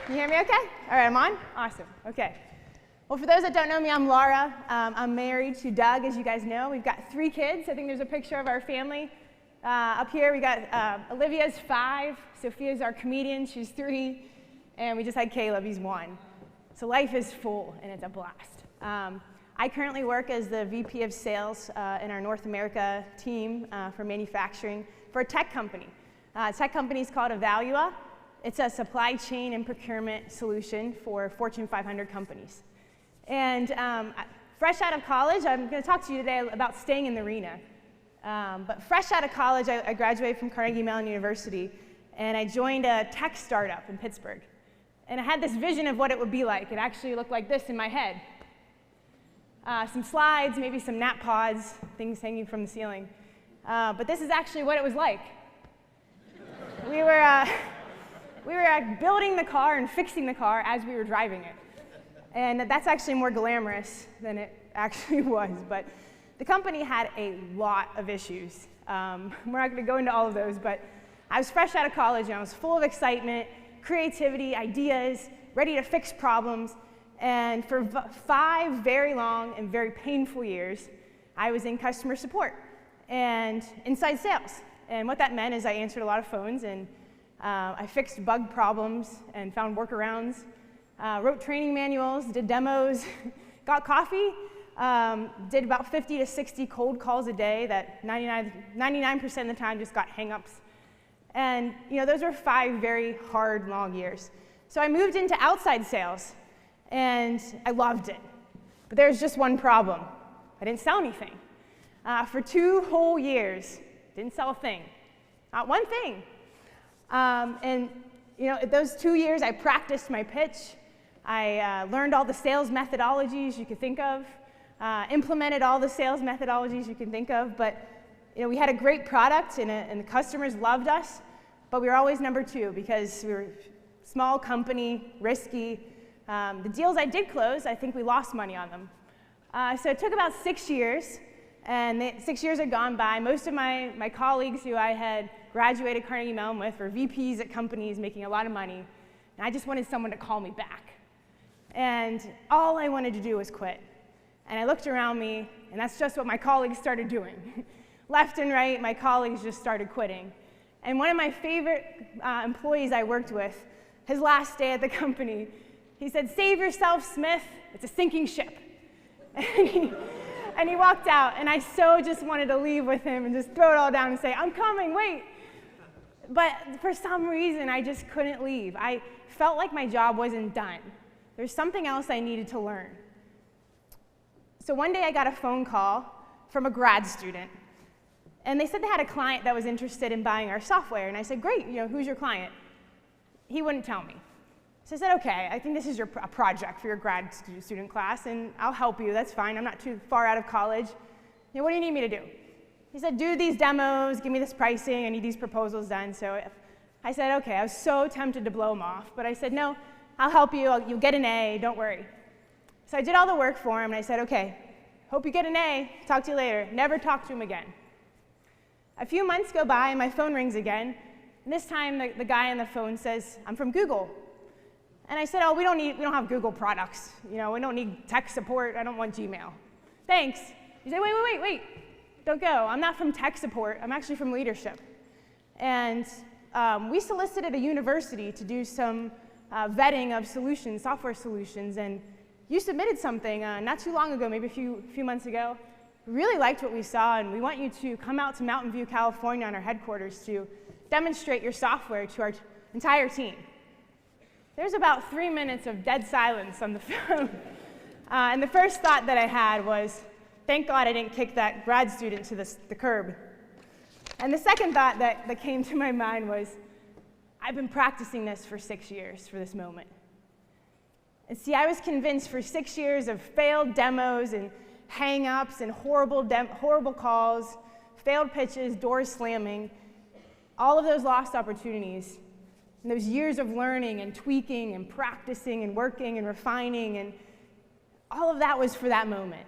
Can you hear me okay? All right, I'm on? Awesome. Okay. Well, for those that don't know me, I'm Laura. I'm married to Doug, as you guys know. We've got 3 kids. I think there's a picture of our family. Up here, we got Olivia's 5. Sophia's our comedian. She's 3. And we just had Caleb. He's 1. So life is full, and it's a blast. I currently work as the VP of Sales in our North America team for manufacturing for a tech company. Tech company is called Ivalua. It's a supply chain and procurement solution for Fortune 500 companies. And fresh out of college, I'm going to talk to you today about staying in the arena. But fresh out of college, I graduated from Carnegie Mellon University, and I joined a tech startup in Pittsburgh. And I had this vision of what it would be like. It actually looked like this in my head. Some slides, maybe some nap pods, things hanging from the ceiling. But this is actually what it was like. We were building the car and fixing the car as we were driving it. And that's actually more glamorous than it actually was. But the company had a lot of issues. We're not going to go into all of those, but I was fresh out of college and I was full of excitement, creativity, ideas, ready to fix problems. And for 5 very long and very painful years, I was in customer support and inside sales. And what that meant is I answered a lot of phones, and I fixed bug problems and found workarounds, wrote training manuals, did demos, got coffee, did about 50 to 60 cold calls a day that 99% of the time just got hang-ups. And those were 5 very hard, long years. So I moved into outside sales, and I loved it. But there was just one problem. I didn't sell anything. For 2 whole years, didn't sell a thing. Not one thing. And those 2 years, I practiced my pitch. I learned all the sales methodologies you could think of, implemented all the sales methodologies you can think of. But we had a great product, and the customers loved us. But we were always number 2 because we were a small company, risky. The deals I did close, I think we lost money on them. So it took about 6 years. And 6 years had gone by. Most of my colleagues who I had graduated Carnegie Mellon with were VPs at companies making a lot of money. And I just wanted someone to call me back. And all I wanted to do was quit. And I looked around me, and that's just what my colleagues started doing. Left and right, my colleagues just started quitting. And one of my favorite employees I worked with, his last day at the company, he said, "Save yourself, Smith. It's a sinking ship." And he walked out, and I so just wanted to leave with him and just throw it all down and say, "I'm coming, wait." But for some reason, I just couldn't leave. I felt like my job wasn't done. There's something else I needed to learn. So one day I got a phone call from a grad student, and they said they had a client that was interested in buying our software. And I said, "Great, who's your client?" He wouldn't tell me. So I said, "Okay, I think this is a project for your grad student class, and I'll help you. That's fine. I'm not too far out of college. What do you need me to do?" He said, "Do these demos, give me this pricing, I need these proposals done." So I said, okay. I was so tempted to blow him off, but I said, "No, I'll help you. You'll get an A, don't worry." So I did all the work for him, and I said, "Okay, hope you get an A. Talk to you later." Never talked to him again. A few months go by, and my phone rings again. And this time, the guy on the phone says, "I'm from Google." And I said, "Oh, we don't have Google products. We don't need tech support. I don't want Gmail." "Thanks." He said, wait. Don't go. I'm not from tech support. I'm actually from leadership. And we solicited a university to do some vetting of solutions, software solutions. And you submitted something not too long ago, maybe a few months ago. We really liked what we saw, and we want you to come out to Mountain View, California on our headquarters to demonstrate your software to our entire team. There's about 3 minutes of dead silence on the phone. And the first thought that I had was, thank God I didn't kick that grad student to the curb. And the second thought that came to my mind was, I've been practicing this for 6 years for this moment. And see, I was convinced for 6 years of failed demos and hang-ups and horrible calls, failed pitches, doors slamming, all of those lost opportunities. And those years of learning and tweaking and practicing and working and refining, and all of that was for that moment.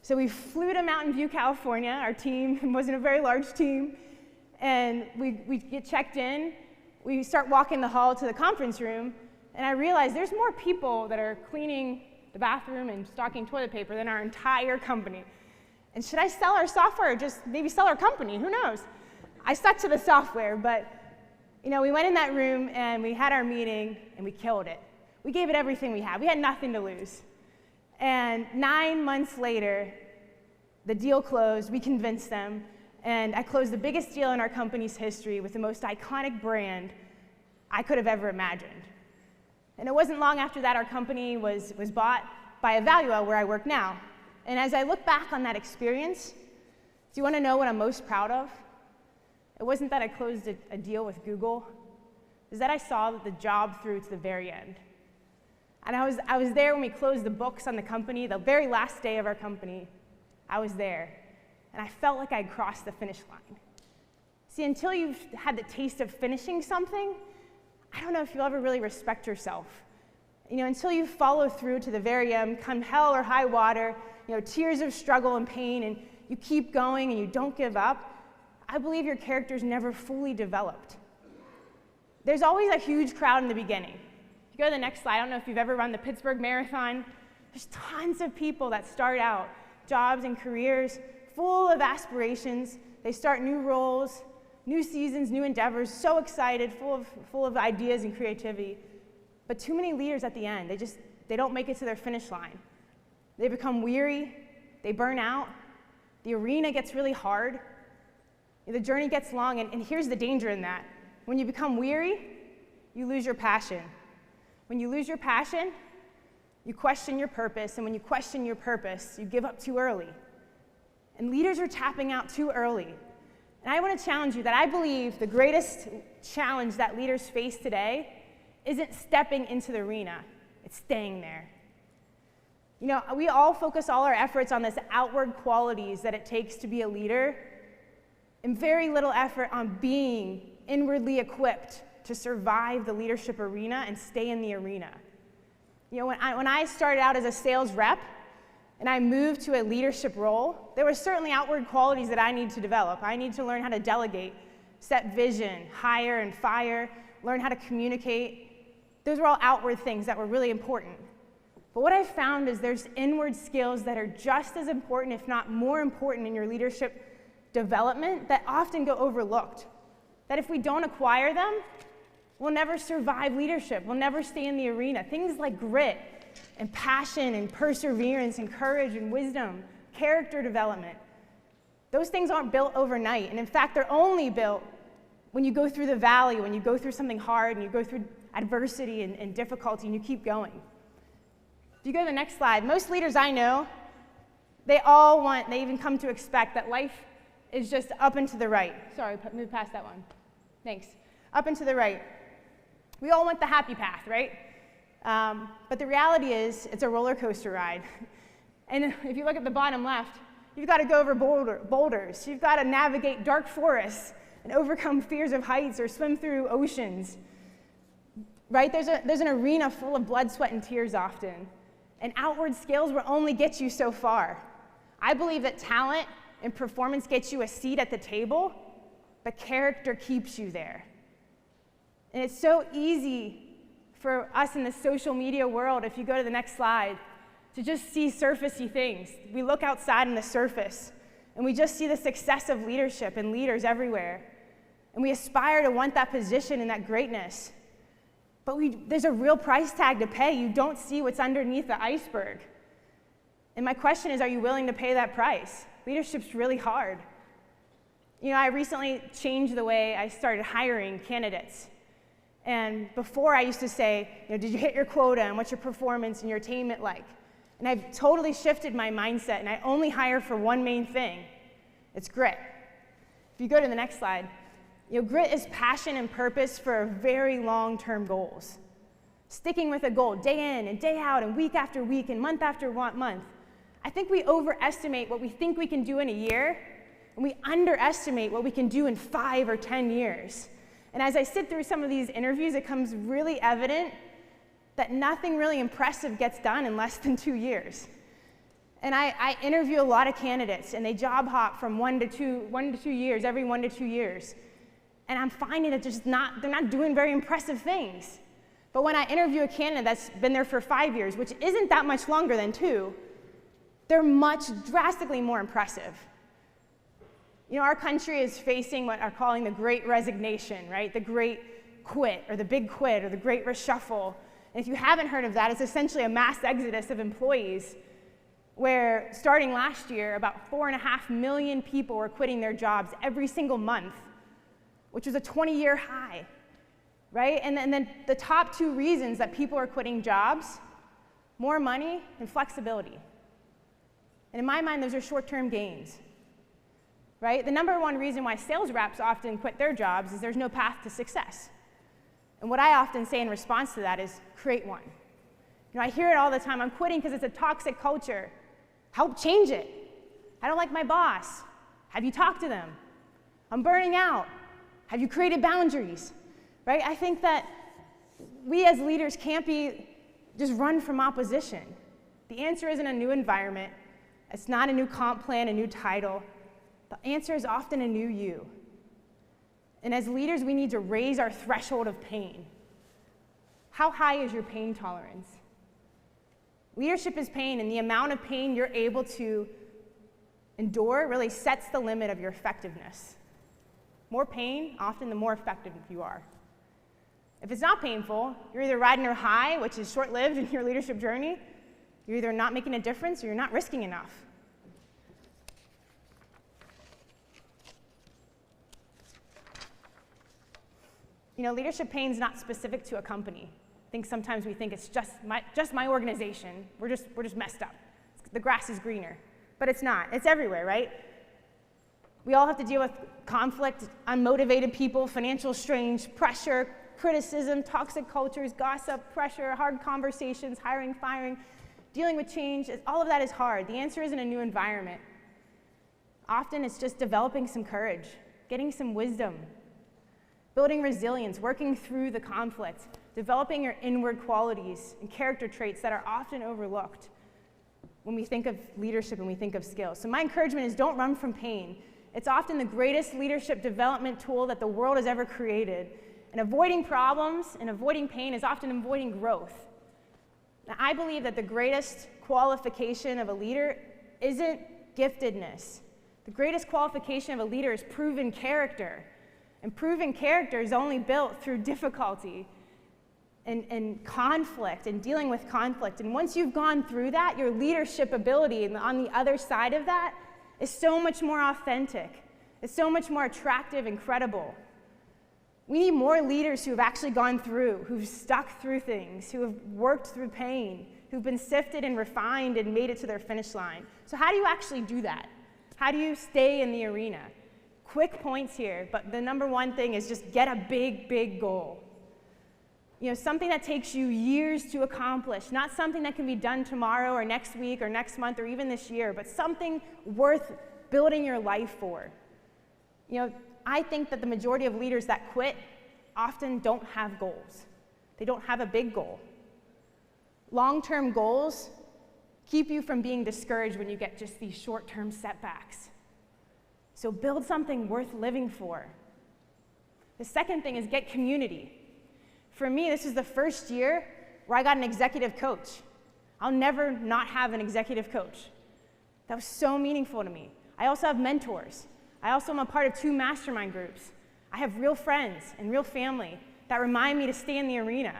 So we flew to Mountain View, California. Our team wasn't a very large team. And we get checked in. We start walking the hall to the conference room. And I realized there's more people that are cleaning the bathroom and stocking toilet paper than our entire company. And should I sell our software or just maybe sell our company? Who knows? I stuck to the software, but we went in that room and we had our meeting and we killed it. We gave it everything we had. We had nothing to lose. And 9 months later, the deal closed, we convinced them, and I closed the biggest deal in our company's history with the most iconic brand I could have ever imagined. And it wasn't long after that our company was bought by Ivalua, where I work now. And as I look back on that experience, do you want to know what I'm most proud of? It wasn't that I closed a deal with Google. It was that I saw the job through to the very end. And I was there when we closed the books on the company, the very last day of our company. I was there. And I felt like I'd crossed the finish line. See, until you've had the taste of finishing something, I don't know if you'll ever really respect yourself. Until you follow through to the very end, come hell or high water, tears of struggle and pain, and you keep going and you don't give up, I believe your character's never fully developed. There's always a huge crowd in the beginning. If you go to the next slide, I don't know if you've ever run the Pittsburgh Marathon. There's tons of people that start out jobs and careers full of aspirations. They start new roles, new seasons, new endeavors, so excited, full of ideas and creativity. But too many leaders at the end, they don't make it to their finish line. They become weary, they burn out, the arena gets really hard, the journey gets long, and here's the danger in that. When you become weary, you lose your passion. When you lose your passion, you question your purpose, and when you question your purpose, you give up too early. And leaders are tapping out too early. And I want to challenge you that I believe the greatest challenge that leaders face today isn't stepping into the arena, it's staying there. We all focus all our efforts on this outward qualities that it takes to be a leader, and very little effort on being inwardly equipped to survive the leadership arena and stay in the arena. When I started out as a sales rep and I moved to a leadership role, there were certainly outward qualities that I need to develop. I need to learn how to delegate, set vision, hire and fire, learn how to communicate. Those were all outward things that were really important. But what I've found is there's inward skills that are just as important, if not more important, in your leadership development that often go overlooked. That if we don't acquire them, we'll never survive leadership. We'll never stay in the arena. Things like grit and passion and perseverance and courage and wisdom, character development. Those things aren't built overnight. And in fact, they're only built when you go through the valley, when you go through something hard and you go through adversity and difficulty and you keep going. If you go to the next slide, most leaders I know, they even come to expect that life is just up and to the right. Sorry, move past that one. Thanks. Up and to the right. We all want the happy path, right? But the reality is, it's a roller coaster ride. And if you look at the bottom left, you've got to go over boulders. You've got to navigate dark forests and overcome fears of heights or swim through oceans. Right? There's an arena full of blood, sweat, and tears often. And outward skills will only get you so far. I believe that talent and performance gets you a seat at the table, but character keeps you there. And it's so easy for us in the social media world, if you go to the next slide, to just see surfacey things. We look outside on the surface, and we just see the success of leadership and leaders everywhere. And we aspire to want that position and that greatness. But there's a real price tag to pay. You don't see what's underneath the iceberg. And my question is, are you willing to pay that price? Leadership's really hard. I recently changed the way I started hiring candidates. And before I used to say, did you hit your quota and what's your performance and your attainment like? And I've totally shifted my mindset, and I only hire for one main thing. It's grit. If you go to the next slide, grit is passion and purpose for very long-term goals. Sticking with a goal day in and day out and week after week and month after month. I think we overestimate what we think we can do in a year, and we underestimate what we can do in 5 or 10 years. And as I sit through some of these interviews, it becomes really evident that nothing really impressive gets done in less than 2 years. And I interview a lot of candidates, and they job hop from 1 to 2 years, every 1 to 2 years. And I'm finding that they're not doing very impressive things. But when I interview a candidate that's been there for 5 years, which isn't that much longer than 2, they're drastically more impressive. You know, our country is facing what are calling the Great Resignation, right? The Great Quit, or the Big Quit, or the Great Reshuffle. And if you haven't heard of that, it's essentially a mass exodus of employees where, starting last year, about 4.5 million people were quitting their jobs every single month, which was a 20-year high, right? And then the top 2 reasons that people are quitting jobs: more money and flexibility. And in my mind, those are short-term gains, right? The number 1 reason why sales reps often quit their jobs is there's no path to success. And what I often say in response to that is, create one. You know, I hear it all the time: I'm quitting because it's a toxic culture. Help change it. I don't like my boss. Have you talked to them? I'm burning out. Have you created boundaries? Right? I think that we as leaders can't be just run from opposition. The answer isn't a new environment. It's not a new comp plan, a new title. The answer is often a new you. And as leaders, we need to raise our threshold of pain. How high is your pain tolerance? Leadership is pain, and the amount of pain you're able to endure really sets the limit of your effectiveness. More pain, often the more effective you are. If it's not painful, you're either riding a high, which is short-lived in your leadership journey, you're either not making a difference or you're not risking enough. You know, leadership pain is not specific to a company. I think sometimes we think it's just my organization. We're just messed up. The grass is greener. But it's not. It's everywhere, right? We all have to deal with conflict, unmotivated people, financial strain, pressure, criticism, toxic cultures, gossip, pressure, hard conversations, hiring, firing, dealing with change. All of that is hard. The answer isn't a new environment. Often it's just developing some courage, getting some wisdom, building resilience, working through the conflict, developing your inward qualities and character traits that are often overlooked when we think of leadership and we think of skills. So my encouragement is, don't run from pain. It's often the greatest leadership development tool that the world has ever created. And avoiding problems and avoiding pain is often avoiding growth. Now, I believe that the greatest qualification of a leader isn't giftedness. The greatest qualification of a leader is proven character. And proven character is only built through difficulty and conflict and dealing with conflict. And once you've gone through that, your leadership ability on the other side of that is so much more authentic. It's so much more attractive and credible. We need more leaders who have actually gone through, who've stuck through things, who have worked through pain, who've been sifted and refined and made it to their finish line. So how do you actually do that? How do you stay in the arena? Quick points here, but the number 1 thing is just get a big, big goal. You know, something that takes you years to accomplish, not something that can be done tomorrow or next week or next month or even this year, but something worth building your life for. You know, I think that the majority of leaders that quit often don't have goals. They don't have a big goal. Long-term goals keep you from being discouraged when you get just these short-term setbacks. So build something worth living for. The second thing is get community. For me, this is the first year where I got an executive coach. I'll never not have an executive coach. That was so meaningful to me. I also have mentors. I also am a part of 2 mastermind groups. I have real friends and real family that remind me to stay in the arena.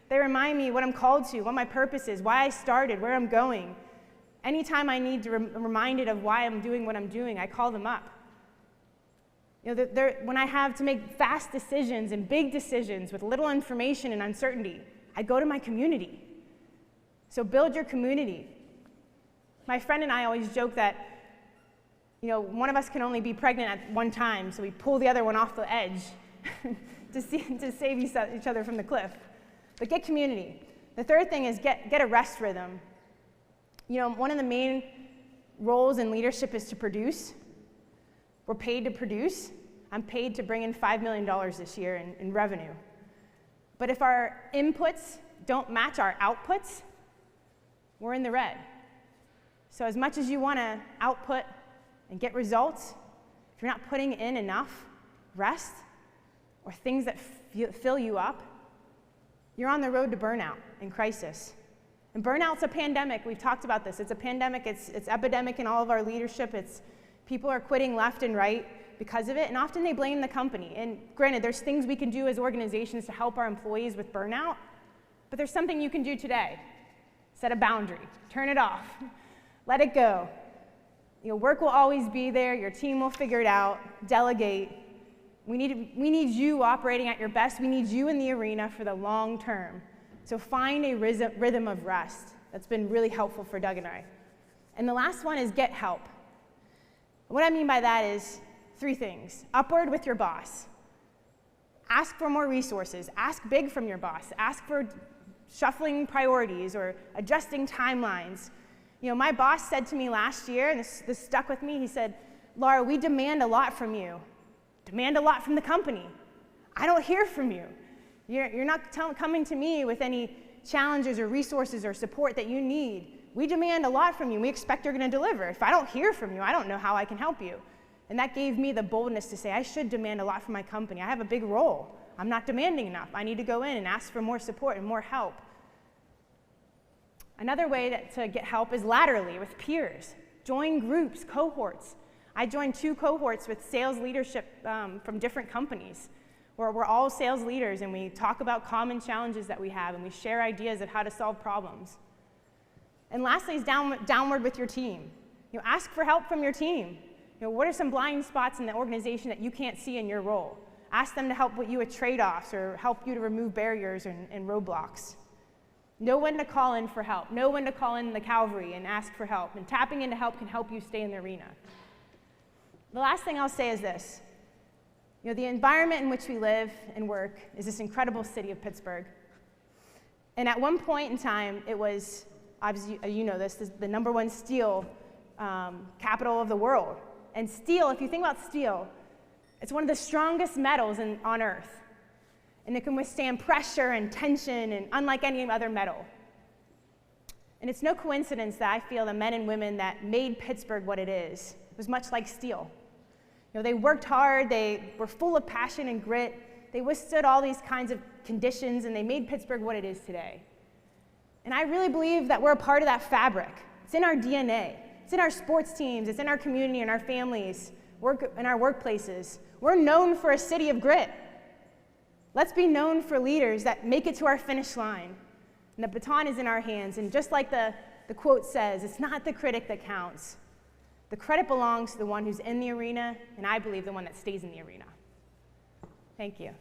They remind me what I'm called to, what my purpose is, why I started, where I'm going. Anytime I need to be reminded of why I'm doing what I'm doing, I call them up. You know, when I have to make fast decisions and big decisions with little information and uncertainty, I go to my community. So build your community. My friend and I always joke that, you know, one of us can only be pregnant at one time, so we pull the other one off the edge to save each other from the cliff. But get community. The third thing is get a rest rhythm. You know, one of the main roles in leadership is to produce. We're paid to produce. I'm paid to bring in $5 million this year in revenue. But if our inputs don't match our outputs, we're in the red. So as much as you want to output and get results, if you're not putting in enough rest or things that fill you up, you're on the road to burnout and crisis. And burnout's a pandemic. We've talked about this. It's a pandemic. It's epidemic in all of our leadership. People are quitting left and right because of it, and often they blame the company. And granted, there's things we can do as organizations to help our employees with burnout, but there's something you can do today. Set a boundary. Turn it off. Let it go. Work will always be there. Your team will figure it out. Delegate. We need you operating at your best. We need you in the arena for the long term. So find a rhythm of rest. That's been really helpful for Doug and I. And the last one is get help. What I mean by that is 3 things. Upward with your boss. Ask for more resources. Ask big from your boss. Ask for shuffling priorities or adjusting timelines. My boss said to me last year, and this stuck with me, he said, "Laura, we demand a lot from you. Demand a lot from the company. I don't hear from you. You're not coming to me with any challenges or resources or support that you need. We demand a lot from you. We expect you're going to deliver. If I don't hear from you, I don't know how I can help you." And that gave me the boldness to say, I should demand a lot from my company. I have a big role. I'm not demanding enough. I need to go in and ask for more support and more help. Another way to get help is laterally with peers. Join groups, cohorts. I joined 2 cohorts with sales leadership from different companies, where we're all sales leaders and we talk about common challenges that we have and we share ideas of how to solve problems. And lastly is downward with your team. Ask for help from your team. What are some blind spots in the organization that you can't see in your role? Ask them to help with you with trade-offs or help you to remove barriers and roadblocks. Know when to call in for help. Know when to call in the cavalry and ask for help. And tapping into help can help you stay in the arena. The last thing I'll say is this. The environment in which we live and work is this incredible city of Pittsburgh. And at one point in time, it was, obviously, this is the #1 steel capital of the world. And steel, if you think about steel, it's one of the strongest metals on Earth. And it can withstand pressure and tension, and unlike any other metal. And it's no coincidence that I feel the men and women that made Pittsburgh what it is was much like steel. They worked hard, they were full of passion and grit, they withstood all these kinds of conditions, and they made Pittsburgh what it is today. And I really believe that we're a part of that fabric. It's in our DNA. It's in our sports teams, it's in our community and our families, in our workplaces. We're known for a city of grit. Let's be known for leaders that make it to our finish line. And the baton is in our hands. And just like the quote says, it's not the critic that counts. The credit belongs to the one who's in the arena, and I believe the one that stays in the arena. Thank you.